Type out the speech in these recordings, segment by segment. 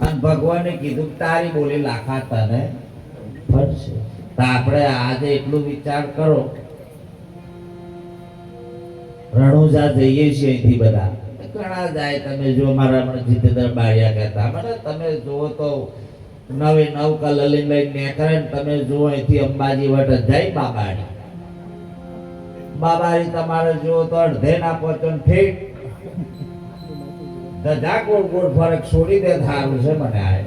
અને ભગવાને કીધું તારી બોલી લાખા તને ફરશે. તો આપણે આજે એટલું વિચાર કરો, રણુજા જઈએ છીએ અહીંથી બધા ઘણા જાય. તમે જો મારા જીતેન્દ્ર બારિયા કહેતા મને તમે જુઓ તો 9 કલર લઈને નીકળે ને તમે જુઓ અહીંથી અંબાજી વટ જાય બાબારી. બાબારી તમારે જુઓ તો અડધે ના પહોંચો ને ઠીક ધજા ગોળ ગોળ ફરક છોડી દે સારું છે મને આ.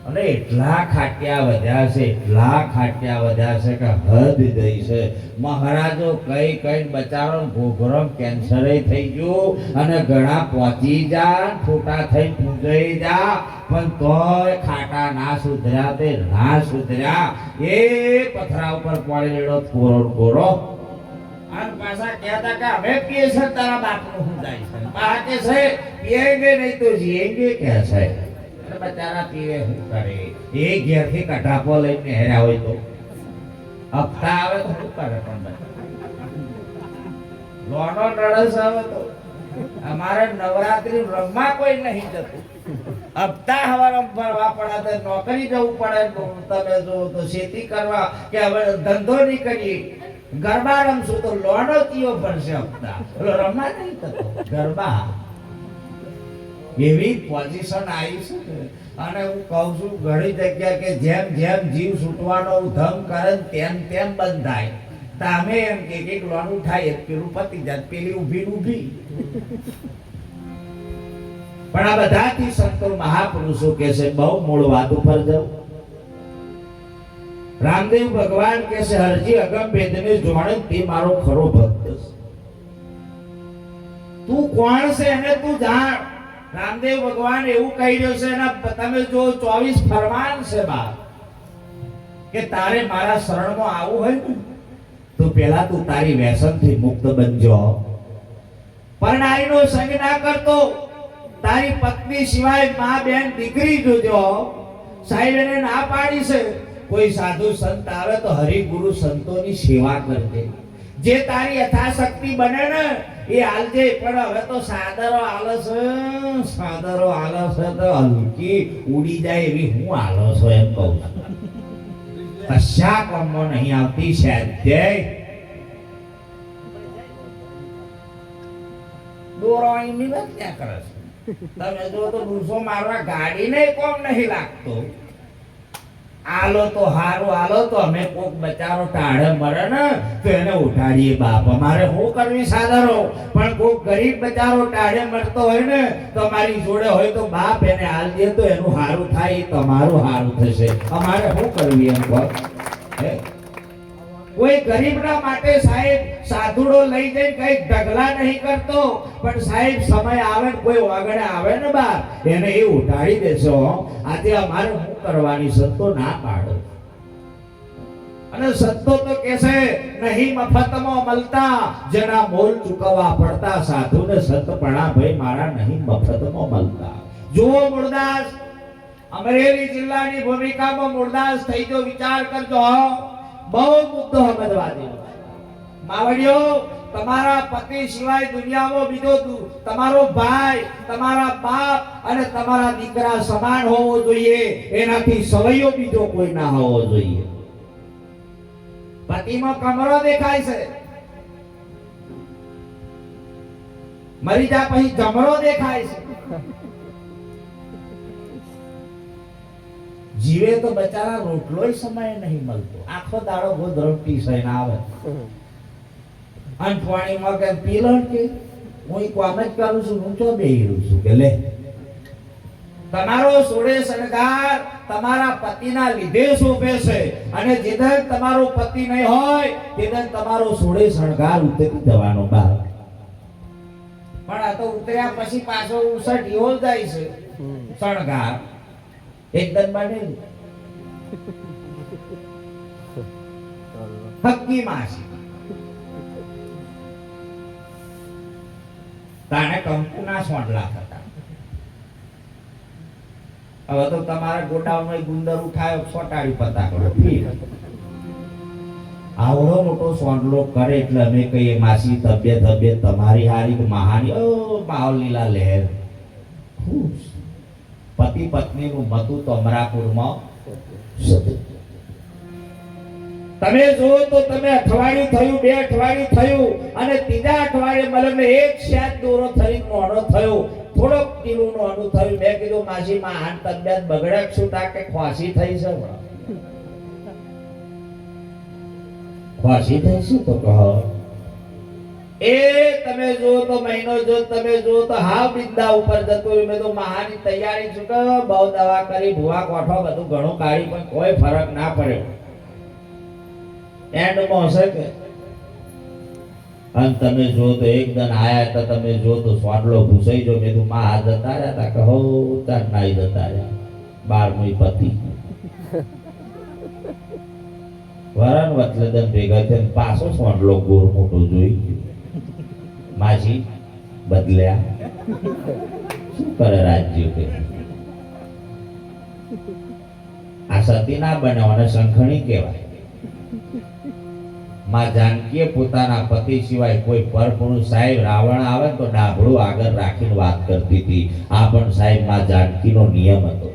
અને એટલા ખાટિયા વધ્યા છે, એટલા ખાટિયા વધ્યા છે કે હદ ગઈ છે. મહારાજો કઈ કઈ બચારો ઘોઘરો કેન્સરે થઈ ગયું અને ઘણા પહોંચી જા ખોટા થઈ પૂજાઈ જા પણ તોય ખાટા ના સુધર્યા તે ના સુધર્યા. એ પથરા ઉપર પડી રેડો કોરો કોરો અને પાછા કહેતા કે અમે પીએ છે તારા બાપનું શું જાય છે. બા કે છે પીએંગે નહીં તો જીએંગે કે છે. બચારા પીવે શું કરે? એ ઘેરથી કઢાપો લઈને હેર્યા હોય તો હપ્તા આવે તો શું કરે? પણ લોનો રડસ આવે તો અમારે નવરાત્રી રમવા કોઈ નહીં જતું. હપ્તા હવારમ ભરવા પડે, નોકરી જવું પડે. તમે જો તો ખેતી કરવા કે હવે ધંધો નહીં કરીએ, ગરબા રમશું તો લોનો કયો ભરશે હપ્તા? રમવા નહીં થતો ગરબા. એવી પોઝિશન આવી છે. અને હું કહું છું ઘણી જગ્યા કે જેમ જેમ જીવ છૂટવાનો ધમ કરે તેમ તેમ બંધ થાય. તમે એમ કે એક લોન ઉઠાય પેલું પતી જાય, પેલી ઊભી ઊભી. પણ આ બધાથી સંતો મહાપુરુષો કે છે બહુ મૂળ વાત ઉપર જાવ. રામદેવ ભગવાન કે છે હરજી અગમ ભેદને જોણે તે મારો ખરો ભક્ત છે. તું કોણ છે એને તું જાણ. રામદેવ ભગવાન એવું કહી રહ્યો છે ને તમે જો 24 ફરમાન છે બા કે તારે મારા શરણમાં આવવું હોય ને તો પહેલા તું તારી વ્યસનથી મુક્ત બનજો. પરણાઈનો સંગ ના કરતો. તારી પત્ની સિવાય મા બેન દીકરી જોજો. સાહેબ એને ના પાડી છે. કોઈ સાધુ સંત આવે તો હરિગુરુ સંતોની સેવા કરજે. જે તારી યથાશક્તિ બને ને એ હાલજે. પણ હવે તો સાદરો આલસ તો હલકી ઉડી જાય એવી હું આલસ એમ કહું છું. કશા કામમાં નહીં આવતી સાધ્ય. દોરો એમની વાત ક્યાં કરે છે? તમે જો તો ડૂસો મારવા ગાડીને કોમ નહીં લાગતો. આલો તો હારું આલો તો અમે કોક બચારો ટાળે મરે ને તો એને ઉઠાડીએ બાપ. અમારે શું કરવી સાદરો? પણ કોક ગરીબ બચારો ટાળે મરતો હોય ને તો અમારી જોડે હોય તો બાપ એને હાલ દે તો એનું હારું થાય, એ તમારું હારું થશે. અમારે શું કરવી એમ કહો? કોઈ ગરીબના માટે સાહેબ સાધુડો લઈ જઈને કઈ ઢગલા નહીં કરતો. પણ સાહેબ સમય આવે ને કોઈ વાગડે આવે ને બાપ એને એ ઉઠાડી દેશો. આજે અમારે શું કરવાની? સંતો ના પાડો. અને સંતો તો કે છે નહીં મફતમાં મળતા, જેના મોલ ચૂકવવા પડતા. સાધુને સંતપણા ભાઈ મારા નહીં મફતમાં મળતા. જુઓ મૂળદાસ, અમરેલી જિલ્લાની ભૂમિકામાં મૂળદાસ થઈ જો વિચાર કરજો. બહુ મુદ્દો સમજવા દે. માવડીઓ, તમારા પતિ સિવાય દુનિયામાં બીજો તમારો ભાઈ, તમારા બાપ અને તમારા દીકરા સમાન હોવો જોઈએ. એનાથી સવૈયો બીજો કોઈ ના હોવો જોઈએ. પતિમાં કમરો દેખાય છે, મરી જા પછી જમરો દેખાય છે. જીવે તો બચારા રોટલોય સમય નહીં મળતો. આખો દાડો ગોદરમટી સઈને આવે. અનફવાણીમાં કે પીલણ કે હું કામ જ કરું છું, હું તો બેહી છું કે લે. તમારો સોળે શણગાર તમારા પતિના લીધે શોભે છે. અને જેદન તમારો પતિ નહીં હોય તેદન તમારો સોળે શણગાર ઉતરી જવાનો બહાર. પણ આ તો ઉતર્યા પછી પાછો ઉસટ એવો જાય છે શણગાર એકદમ બને હક્કી માસી તાને કંકુના સોંડલા થતા. હવે તો તમારા ગોડાઉનમાં ગુંદર ઉઠાયો સોટાડી પતાકડો આવડો મોટો સોંડલો કરે એટલે અમે કહીએ માસી તબિયત તમારી હારી મહાની. ઓ માહોલ લીલા લહેર ખુશ પતિ પત્નીનું મતું તો અમરાપુરમાં સતું. તમે જો તો તમે અઠવાડિયું થયું, 2 અઠવાડિયું થયું અને ત્રીજા અઠવાડિયે મલમને એક શાત દોરો થઈ મોડો થયો, થોડોક કિલોનું અનુ થયું. મેં કીધું માસી માં તબિયત બગડે શું તાકે ખોસી થઈ છે, ખોસી થઈ છે તો કહો. એ તમે જો તો મહિનો જો તમે જો તો હાવ બિંદા ઉપર જતો રહ્યો. મેં તો મહાની તૈયારી છું કે બહુ દવા કરી, ભૂવા કોઠો બધું ઘણું કાઢી, પણ કોઈ ફરક ના પડ્યો. એન્ડમાં હશે કે અને તમે જો તો એકદમ આયા તો તમે જો તો સ્વાડલો ભૂસાઈ જો. મેં તો માં આ જતા રહ્યા તા કહો તાર નાઈ જતા રહ્યા 12મું પતિ વરણ વતલદન ભેગા થઈને પાછો સ્વાડલો ગોર મોટો જોઈ માજી બદલ્યા. શું કરે રાજ્ય કે આ સતી ના બનાવવાને શંખણી કહેવાય. માં જાનકીએ પોતાના પતિ સિવાય કોઈ પરપુરુષ સાહેબ રાવણ આવે તો ડાભડું આગળ રાખીને વાત કરતી હતી. આ પણ સાહેબ માં જાનકીનો નિયમ હતો.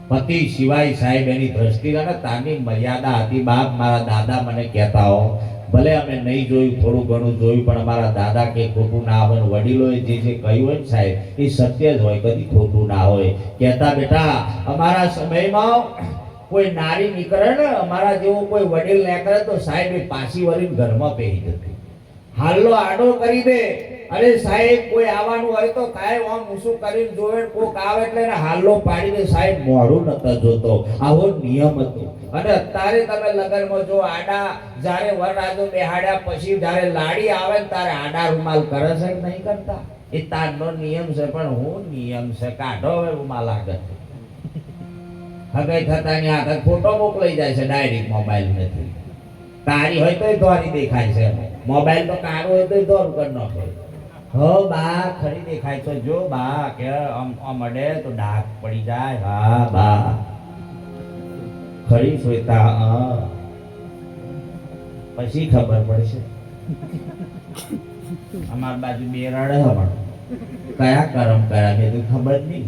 પતિ સિવાય સાહેબ એની દ્રષ્ટિ અને તાની મર્યાદા હતી. બાપ મારા દાદા મને કહેતા હો, ભલે અમે નહીં જોયું, થોડું ઘણું જોયું, પણ અમારા દાદા કે ખોટું ના હોય. વડીલોએ જે કહ્યું હોય ને સાહેબ એ સત્ય જ હોય, કદી ખોટું ના હોય. કહેતા બેટા અમારા સમયમાં કોઈ નારી નીકળે ને અમારા જેવો કોઈ વડીલ નીકળે તો સાહેબ એ પાછી વળીને ઘરમાં પહેરી જતી, હાલ્લો આડો કરી દે. અરે સાહેબ કોઈ આવવાનું હોય તો કાંઈ આમ ઊંસું કરીને જોવે, કોક આવે એટલે એને હાલ્લો પાડી દે. સાહેબ મોઢું નતો જોતો, આવો નિયમ હતો. અને અત્યારે તમે લગનમાં જો આડા જ્યારે વરરાજો બેહાડ્યા પછી જ્યારે લાડી આવે ને ત્યારે આડા રૂમાલ કરે છે કે નહીં કરતા? એ તારનો નિયમ છે. પણ હું નિયમ છે કાઢો હવે રૂમાલ આગળ. હગાઈ થતાની આગળ ફોટો મોકલાઈ જાય છે ડાયરેક્ટ મોબાઈલ નથી. તારી હોય તો દોરી દેખાય છે, મોબાઈલ તો કાળો હોય તો દોરું કરી નાખો. હો બા ખરી દેખાય છે, જો બા કે અમડે તો ડાઘ પડી જાય. હા બા ખરી સોયતા પછી ખબર પડશે. અમાર બાજુ બે રડે હમણાં કયા કરમ કર્યા મેં તો ખબર નહીં.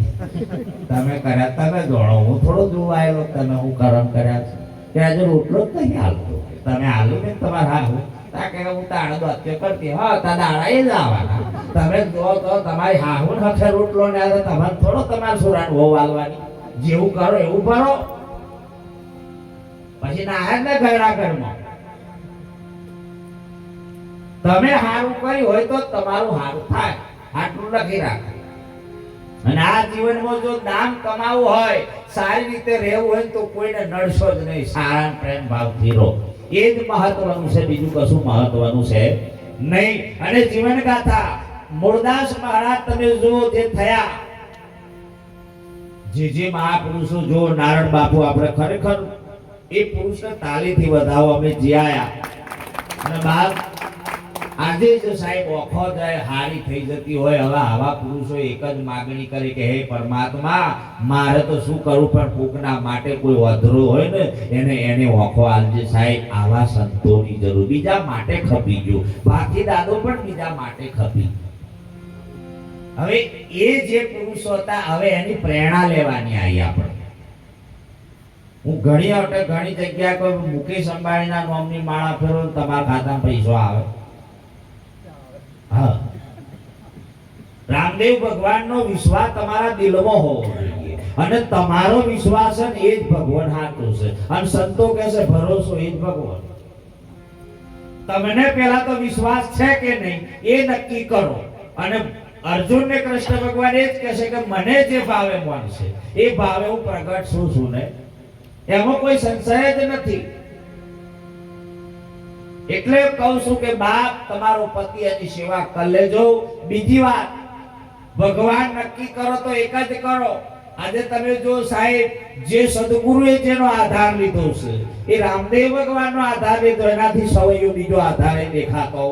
તમે કર્યા તમે જોણો, હું થોડો જોવા આવ્યો તમે હું કરમ કર્યા છે. કે આજે રોટલો જ નહીં હાલતો, તમે હાલો ને તમારે હાલું તા કે હું તાણ દોત્ય કરતી. હા તા દાડા એ જ આવવાના. તમે જો તો તમારી હાહુ હખે રોટલો ને આવે તમારે થોડો તમારે સુરાનું હોવ હાલવાની. જેવું કરો એવું ભરો, પછી ના ને ઘરડા ઘરમાં તમે સારું કર્યું હોય તો તમારું સારું થાય. આટલું લખી રાખ. અને આ જીવનમાં જો દામ કમાવું હોય, સારી રીતે રહેવું હોય તો કોઈને નડશો જ નહીં. સારા પ્રેમ ભાવથી રહો, એ જ મહત્વનું છે, બીજું કશું મહત્વનું છે નહીં. અને જીવન ગાથા મૂળદાસ મહારાજ તમે જો જે થયા, જે મહાપુરુષો જો નારાયણ બાપુ આપણે ખરેખર એ પુરુષને તાલીથી વધાવો. અમે જીયા અને બાપ આજે જો સાહેબ ઓખો જાય હારી થઈ જતી હોય, હવે આવા પુરુષો એક જ માગણી કરી કે હે પરમાત્મા મારે તો શું કરું, પણ કોકના માટે કોઈ અધરો હોય ને એને ઓખો આલજે સાહેબ. આવા સંતોની જરૂર. બીજા માટે ખપી ગયું, બાકી દાદો પણ બીજા માટે ખપી. હવે એ જે પુરુષો હતા હવે એની પ્રેરણા લેવાની આવી આપણે. હું ઘણી જગ્યા કોઈ મુકેશ અંબાણીના નામની માળા ફેરવો તમારા ખાતામાં પૈસો આવે. હા, રામદેવ ભગવાનનો વિશ્વાસ તમારા દિલમાં હોવો જોઈએ અને તમારો વિશ્વાસ છે ને એ જ ભગવાન હાથો છે. અને સંતો કહે છે ભરોસો એ જ ભગવાન. તમને પહેલા તો વિશ્વાસ છે કે નહીં એ નક્કી કરો. અને અર્જુન ને કૃષ્ણ ભગવાન એ જ કહે છે કે મને જે ભાવે મળશે એ ભાવે હું પ્રગટ છું ને, એમાં કોઈ સંશય જ નથી. એટલે કહું છું કે બાપ તમારો પતિ એની સેવા કરી લેજો. બીજી વાત, ભગવાન નક્કી કરો તો એક જ કરો. આજે તમે જો સાહેબ જે સદગુરુએ જેનો આધાર લીધો છે એ રામદેવ ભગવાનનો આધાર લીધો, એનાથી સવૈયો બીજો આધાર દેખાતો.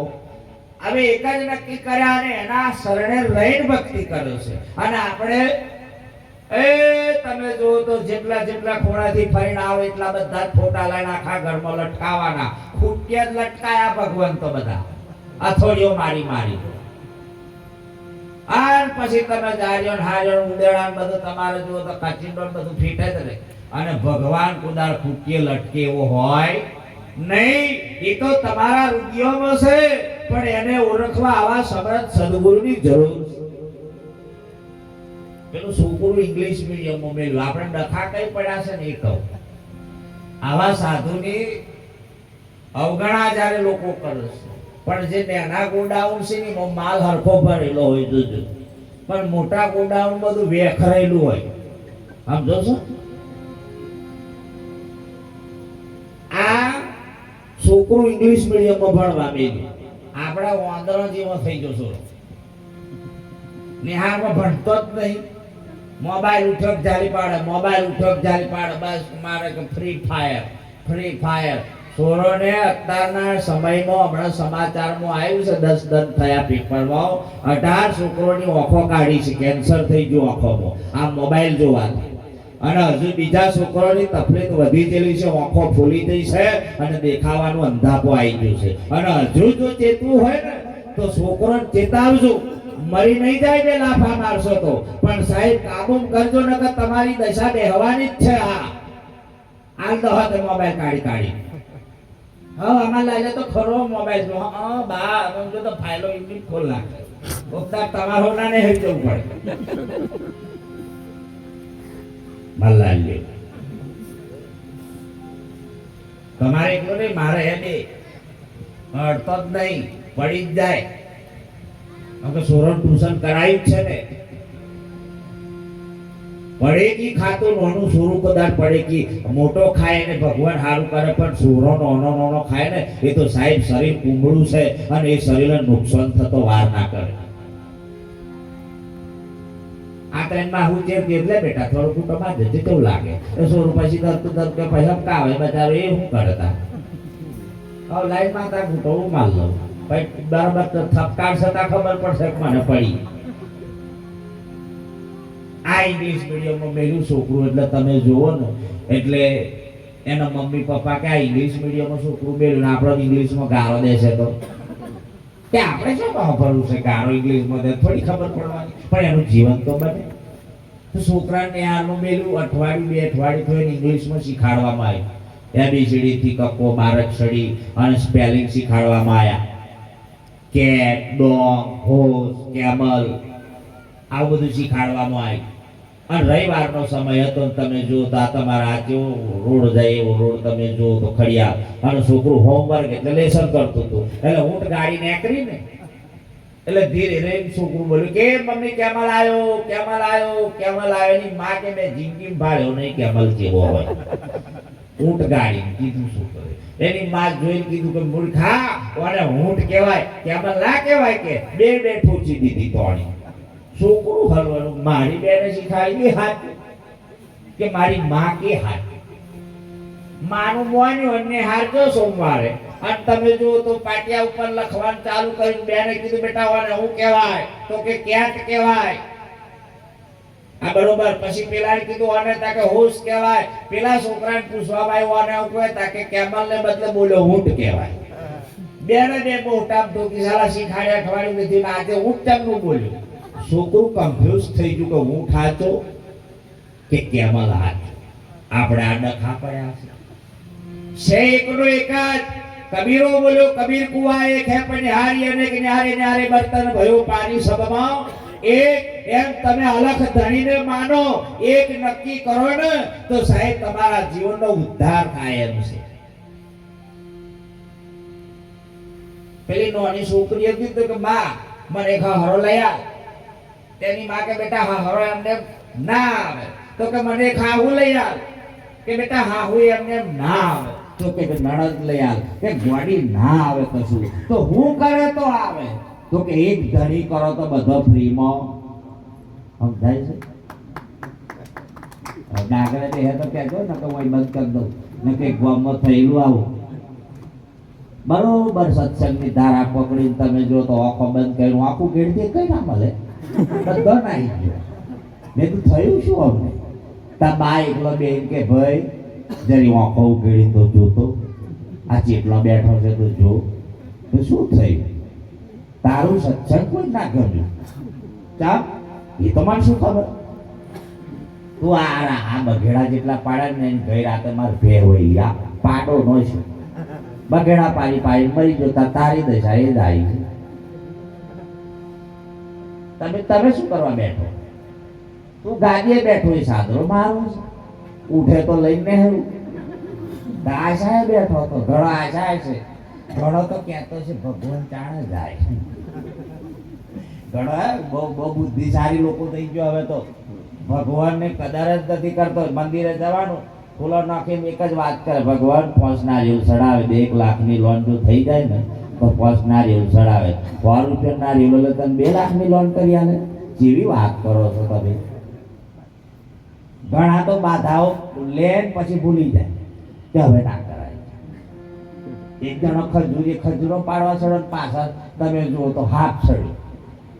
હવે એક જ નક્કી કર્યા અને એના શરણે રહીને ભક્તિ કરે છે. અને આપણે તમે જો તો જેટલા ખોણાથી ફરીને આવે એટલા બધા ફોટા લઈને આખા ઘરમાં લટકાવાના. ખૂટ્યા જ લટકાયા ભગવાન તો બધા અથોડીઓ મારી. આર પછી તમે જાર્યો ને હાર્યો ને ઉદેડા ને બધું તમારે જુઓ તો કાચિંડો ને બધું ફીટે જ રહે. અને ભગવાન કુદાળ ફૂટકે લટકે એવો હોય નહીં. એ તો તમારા રૂપિયોમાં છે, પણ એને ઓળખવા આવા સમર્થ સદગુરુની જરૂર છે. પેલું છોકરું ઇંગ્લિશ મીડિયમમાં મેળવ્યું, આપણે ડખા કઈ પડ્યા છે ને એ કહું. આવા સાધુની અવગણા જ્યારે લોકો કરે છે, પણ જે નાના ગોડાઉન છે ને માલ હરખો ભરેલો હોય જોજો, પણ મોટા ગોડાઉન બધું વેખરેલું હોય. સમજો છો? આ છોકરું ઇંગ્લિશ મીડિયમમાં ભણવા મેળવ્યું, આપણા વાંદરાજીમાં થઈ જશો. નિહારમાં ભણતો જ નહીં, મોબાઈલ ઉઠક જારી પાડે, મોબાઈલ ઉઠક જારી પાડે, બસ મારે કે ફ્રી ફાયર ફ્રી ફાયર. છોરોને અત્યારના સમયમાં હમણાં સમાચારમાં આવ્યું છે 10 દન થયા પેપરમાં, 18 છોકરોની આંખો કાઢી છે, કેન્સર થઈ ગયું આંખોમાં આ મોબાઈલ જોવાથી. અને હજુ બીજા છોકરોની તકલીફ વધી ગયેલી છે, આંખો ફૂલી ગઈ છે અને દેખાવાનું અંધાપો આવી ગયું છે. અને હજુ જો ચેતવું હોય ને તો છોકરોને ચેતાવજો, મરી નહીં જાય ને લાફા મારશો તો, પણ સાહેબ કાબુ કરજો ને કે તમારી દશા બેહવાની જ છે. આ દહત મોબાઈલ કાઢી હા આમાં લાગે તો ખરો મોબાઈલ જો હા બા સમજો તો ફાઇલો ઇન્ડિક ખોલ નાખે, ઓક્તા તમારો ના ને હઈ જવું પડે. મલ્લાલ્યો તમારે એકલો નહીં, મારે હે બે અડતો જ નહીં, પડી જ જાય. આપણે સોરણ ટ્યુશન કરાયું છે ને, પડેકી ખાતું નાનું સોરું કદાચ પડેકી મોટો ખાય ને ભગવાન સારું કરે, પણ સોરો નાનો ખાય ને એ તો સાહેબ શરીર કુંબળું છે અને એ શરીરને નુકસાન થતો વાર ના કરે. આ ટ્રેનમાં હું જે એટલે બેટા થોડું કુટુંબમાં જતી કેવું લાગે એ સોરું પછી ધરતું ધર કે પછી હપકા આવે બચારો એ શું કરતા. હવે લાઈનમાં તા ઘૂંટવું માલ લઉં ભાઈ બરાબર થપકાર છતાં ખબર પડશે મને પડી. આ ઇંગ્લિશ મીડિયમમાં મેલું છોકરું એટલે તમે જુઓ ને, એટલે એના મમ્મી પપ્પા કે આ ઇંગ્લિશ મીડિયમમાં છોકરું મેલું ને આપણે ઇંગ્લિશમાં ગાળો દેશે તો કે આપણે શું વાપરવું છે ગાળો ઇંગ્લિશમાં દે થોડી ખબર પડવાની, પણ એનું જીવન તો બને. તો છોકરાને હાલનું મેલું અઠવાડિયું 2 અઠવાડિયું થઈને ઇંગ્લિશમાં શીખાડવામાં આવ્યું, ABCD થી કક્કો બારક્ષડી અને સ્પેલિંગ શીખાડવામાં આવ્યા. કેટ, ડોગ, હોર્સ, કેમલ આવું બધું શીખાડવામાં આવ્યું. અને રવિવારનો સમય હતો ને તમે જો તો આ તમારા આ જેવો રોડ જાય એવો રોડ તમે જો તો ખડિયાળ, અને છોકરું હોમવર્ક એટલે લેસન કરતું હતું, એટલે ઊંટ ગાડી નીકળી ને એટલે ધીરે રહીને છોકરું બોલ્યું કે મમ્મી કેમલ આવ્યો કેમલ આવ્યો કેમલ આવ્યો. એની માં કે મેં જિંદગી ભાળ્યો નહીં કેમલ કેવો હોય. ઊંટ ગાડી કીધું શું કરે, એની માં જોઈને કીધું કે મૂર્ખા ઓને ઊંટ કહેવાય કેમલ ના કહેવાય, કે બે ઠોચી દીધી તોણી. છોકરું હલવાનું મારી બેને શીખાડી હાથ કે મારી માં કે હાથ માનું મોન્યું અને હારજો સોમવારે. અને તમે જો તો પાટિયા ઉપર લખવાનું ચાલુ કર્યું, બેને કીધું બેટા ઓને હું કહેવાય તો કે કેટ કહેવાય. આ બરોબર. પછી પેલાને કીધું આને તાકે હોશ કહેવાય, પેલા છોકરાને પૂછવા આવ્યો આને હું કહેવાય તાકે કેમલ ને બદલે બોલ્યો ઊંટ કહેવાય. બેને બે મોટા ઢોકી સાલા શીખાડ્યા અઠવાડિયું નથી, આજે ઊંટ ચમનું બોલ્યું. છોકરું કન્ફ્યુઝ થઈ ગયું કે હું ખાચો કે કેમલ હાચો. આપણે આ ડખા પડ્યા છે એકનો એક જ. કબીરો બોલ્યો કબીર કુવા એક હે પણ નિહારી અને નિહારે નિહારે બર્તન ભયો પાણી સબમાં એક. એમ તમે અલખ ધણીને માનો, એક નક્કી કરો ને તો સાહેબ તમારા જીવનનો ઉદ્ધાર થાય એમ છે. પેલી નાની છોકરી હતી તો કે માં મને હરો લઈ આવ. તેની માં કે બેટા હરો એમને ના આવે, તો કે મને ખાવું લઈ આવ. કે બેટા હાહુ એમને ના આવે, તો કે નણદ લઈ આવ. કે ગોડી ના આવે કશું તો હું કરે તો આવે, તો કે એક ધણી કરો તો બધો ફ્રીમાં. સમજાય છે? ડાગરે બે તો કહેજો ને કે હું બંધ કરી દઉં ને કે ગામમાં થયેલું આવું. બરોબર સત્સંગની ધારા પકડીને તમે જો તો આંખો બંધ કર્યું, આખું ગેડથી કઈ ના મળે, બધો નાઈ ગયો. મેં તું થયું શું અમને? તા બા એકલો બેન કે ભાઈ જરી આંખો ઉઘેડી તો જોતો, આ ચેટલો બેઠો છે તો જો. તો શું થયું? તારું સત્સંગ કોઈ ના ગમ્યું ચા એ તો મને શું ખબર તું આ બઘેડા જેટલા પાડે ને ગઈ રાતે મારે ભે હોય આ પાડો નો છે બઘેડા પાડી પાડી મરી જતા તારી દશા એ જ આવી તમે શું કરવા બેઠો તું ગાદીએ બેઠો એ સાદરો મારો ઉઠે તો લઈને હેરું આશાએ બેઠો તો ઘણો આશાએ છે ઘણો તો કહેતો છે ભગવાન ચાણે જાય ઘણો બહુ બુદ્ધિશાળી લોકો થઈ ગયો હવે તો ભગવાનને કદર જ નથી કરતો મંદિરે જવાનું ફૂલો નાખીને એક જ વાત કરે ભગવાન પહોંચનાર એવું ચડાવે 1 લાખની લોન જો થઈ જાય ને તો પહોંચનાર એવું ચડાવે 100 રૂપિયા રેલો તને 2 લાખની લોન કરી આલે જેવી વાત કરો છો તમે ઘણા તો બાધાઓ લે પછી ભૂલી જાય કે હવે ના કરાય એક જણો ખજૂરો પાડવા ચડો પાછળ તમે જુઓ તો હાથ ચડ્યો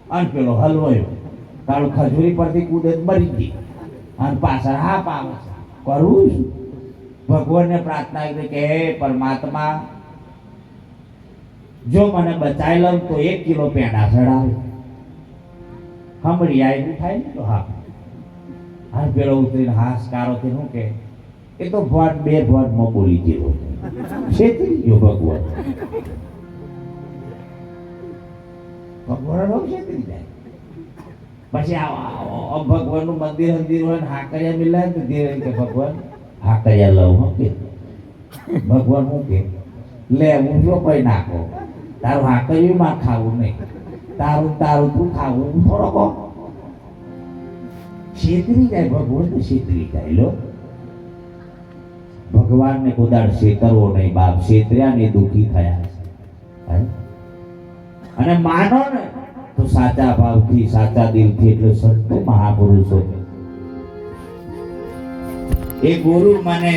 અને પેલો હલવાયો તારું ખજૂરી પરથી કૂદે મરી ગઈ અને પાછળ હાપ આવે છે કરવું શું ભગવાનને પ્રાર્થના કરી કે હે પરમાત્મા જો મને બચાવી લઉં તો 1 કિલો પેંડા ચડાવે હમણાં આવી થાય ને તો હા આ પેલો ઉતરીને હાશકારોથી શું કે એ તો ભોટ 2 ભોટમાં બોલી ગયો છેતરી ગયો ભગવાન ભગવાન છેતરી જાય પછી ભગવાનનું મંદિર હોય ને હાકરિયા મિલાય ને ધીરે કે ભગવાન હાકરિયા લઉં હું કે ભગવાન હું કે લે હું જો કોઈ નાખો તારું હાકરિયું માં ખાવું નહીં તારું તું ખાવું હું થોડો કહો છેતરી જાય ભગવાન છેતરી જાય લો ભગવાનને કોદાળ છેતરવો નહીં બાપ છેતર્યા ને દુઃખી થયા છે અને માનો ને તો સાચા ભાવથી સાચા દિલથી એટલે સંતો મહાપુરુષો એ ગુરુ મને